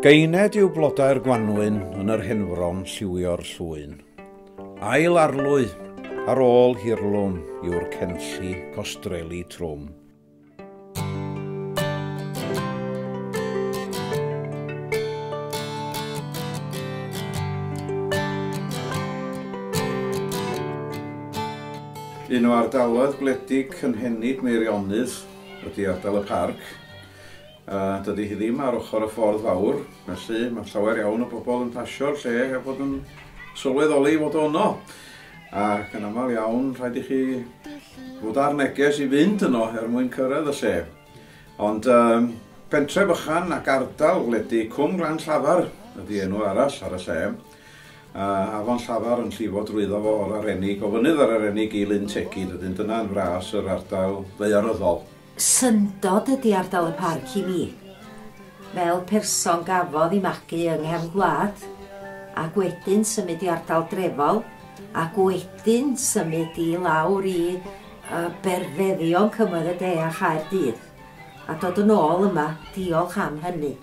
Geined yw blodau'r Gwanwyn yn yr henfron lliwio'r llwyn. Ail arlwy ar ôl hirlwm yw'r cenlli costreli trwm. Un o ardaloedd gwledig cynhenid Meirionydd ydy ardal y Parc. Dydy hi ddim ar ochr y ffordd fawr, felly mae llawer iawn o bobl yn pasio'r lle a bod yn sylweddoli fod ono. Ac yn aml iawn rhaid i chi fod ar neges i fynd yno mwyn cyrraedd y lle. Ond pentre bychan ac ardal wledig Cwm Gran Llafar ydy enw arall ar y lle. Afon Llafar yn llifo drwyddo fo o'r arenig, o fynydd ar arenig i Lyn Tegid, ydyn dyna'n fras yr ardal ddaearyddol. Syndod ydy ardal y parc i mi. Fel person gafodd i magu yng nghefn gwlad, ac wedyn symud i ardal drefol, ac wedyn symud i lawr i berfeddion Cymoedd y De a Chaerdydd. A dod yn ôl yma, diolch am hynny.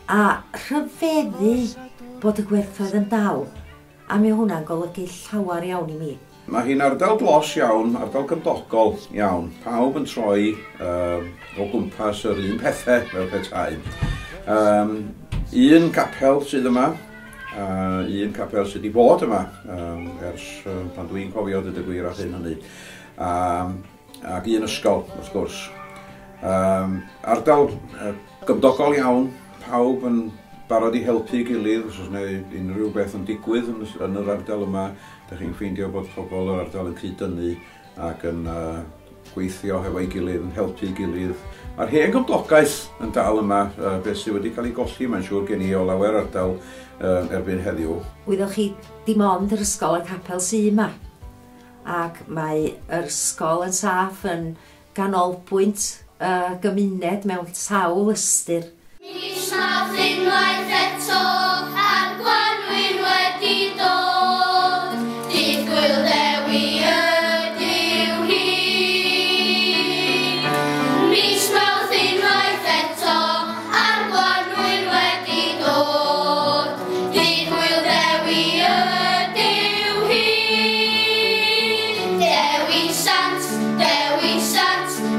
A rhyfeddu bod y gwerthoedd yn dal, a mi hwnna'n golygu llawer iawn i mi. Mae hi'n ardal glos iawn, ardal gymdogol iawn. Pawb yn troi o gwmpas yr un pethau fel petai. Un capel sydd yma, un capel sydd wedi bod yma, ers pan dwi'n cofio dyd y gwir a hyn hynny. Ac un ysgol, wrth gwrs. Ardal gymdogol iawn, pawb yn barod i helpu gilydd, os oes unrhyw beth yn digwydd yn yr ardal yma. Da chi'n ffeindio bod pobl yr ardal yn cyd-dynnu ac yn gweithio hefo'i gilydd, yn helpu gilydd. Mae'r hen gymdogaeth yn dal yma, beth sydd wedi cael ei golli, mae'n siŵr gen i o lawer ardal erbyn heddiw. Wyddwch chi dim ond yr ysgol y capel sydd yma. Ac mae yr ysgol yn saff yn ganolbwynt gymuned mewn sawl ystyr. Mis nawdd unwaith eto, a'r Gwanwyn wedi dod, dydd gwyl dewi ydyw hi. Mis nawdd unwaith eto, a'r Gwanwyn wedi dod, dydd gwyl dewi ydyw hi. Dewi sant,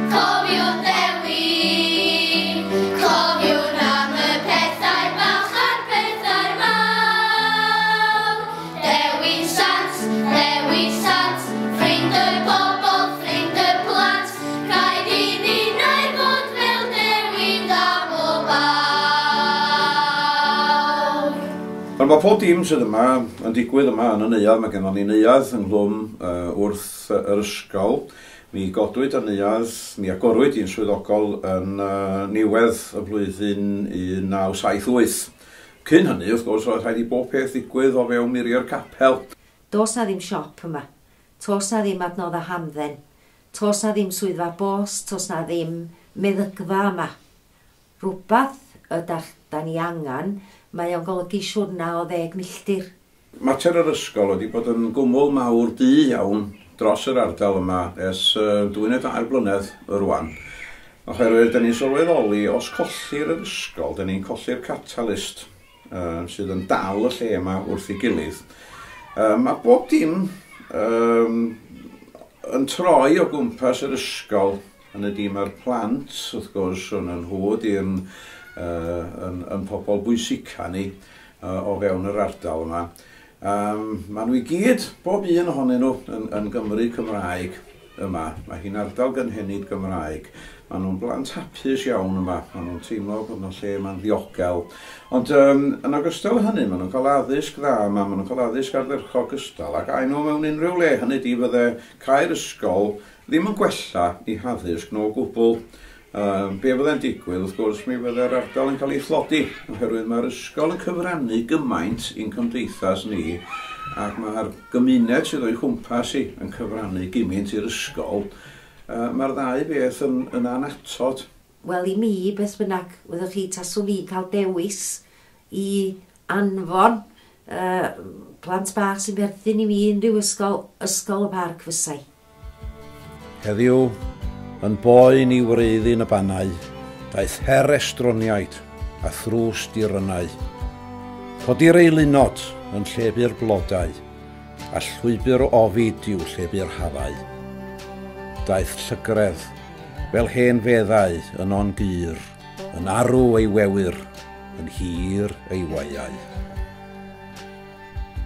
cofio dewi, cofiw'n am y pethau bach a'r pethau mawr. Dewi sant, ffrind y bobl, ffrind y plant, rhaid i ni wneud bod fel dewi'n dabl bawr. Ond mae pob dim sydd yma yn digwydd yma yn y neuadd. Mae gennym ni neuadd ynghlwm wrth yr ysgol. Mi godwyd y neuadd, mi agorwyd i'n swyddogol yn niwedd y flwyddyn 1978. Cyn hynny, wrth gwrs, oedd rhaid i bob peth ddigwydd o fewn murio'r capel. Does na ddim siop yma. Tos na ddim adnoddau hamdden. Tos na ddim swyddfa bos, tos na ddim meddygfa yma. Rhywbeth ydych da ni angen, mae o'n golygu siwrna o 10 milltir. Mater yr ysgol wedi bod yn gwmwl mawr du iawn dros yr ardal yma ers 2 neu 3 blynedd rwan. Oherwydd, da ni'n sylweddoli, os colli'r ysgol, da ni'n colli'r catalyst sydd yn dal y lle yma wrth ei gilydd. Mae bob dim yn troi o gwmpas yr ysgol, yn ydy mae'r plant, wrth gwrs, yn nhwyd i'n pobl bwysica ni o fewn yr ardal yma. Maen nhw i gyd, bob un ohonyn nhw yn Gymru Cymraeg yma. Mae hi'n ardal gynhenid Gymraeg. Maen nhw'n blant hapus iawn yma. Maen nhw'n teimlo bod nhw'n lle yma'n ddiogel. Ond yn ogystal hynny, maen nhw'n cael addysg dda yma. Maen nhw'n cael addysg ardderchog ystal. Ac a'i nhw mewn unrhyw le, hynny di fydde cael ysgol ddim yn gwella i haddysg nhw o gwbl. Be fydde'n digwydd, wrth gwrs, mi fydde'r ardal yn cael ei thlodi, oherwydd mae'r ysgol yn cyfrannu gymaint i'n cymdeithas ni, ac mae'r gymuned sydd o'i chwmpas i yn cyfrannu gymaint i'r ysgol. Mae'r ddau beth yn anatod. Wel, i mi, beth bynnag, wyddwch chi taswn i cael dewis i anfon plant bach sy'n berthyn i mi unrhyw ysgol y parc fysai. Heddiw, yn boen i wreiddyn y bannau, daeth her estroniaid a thrws dirynau. Codir ei lunod yn llebu'r blodau, a llwybr o ofid i'w llebu'r hafau. Daeth llygredd, fel hen feddau yn on gyr, yn arw ei wewyr, yn hir ei waiau.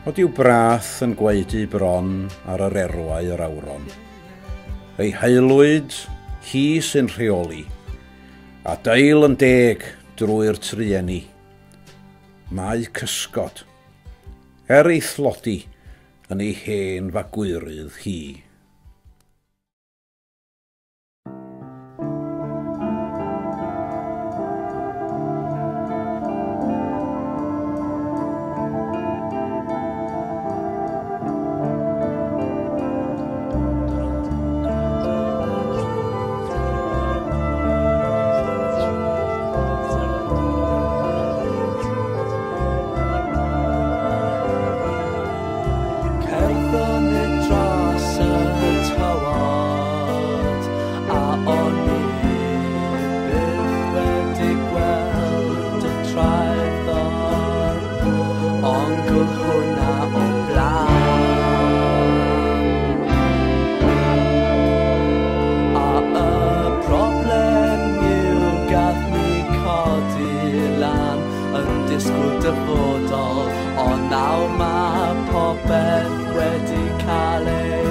Od yw brath yn gweudu bron ar yr erwau yr awron. Ei haelwyd, hi sy'n rheoli, a dail yn deg drwy'r trienni. Mae cysgod, ei thlodi yn ei hen fagwyrydd hi. Ysgol dyfodol, ond nawr mae popeth wedi cael ei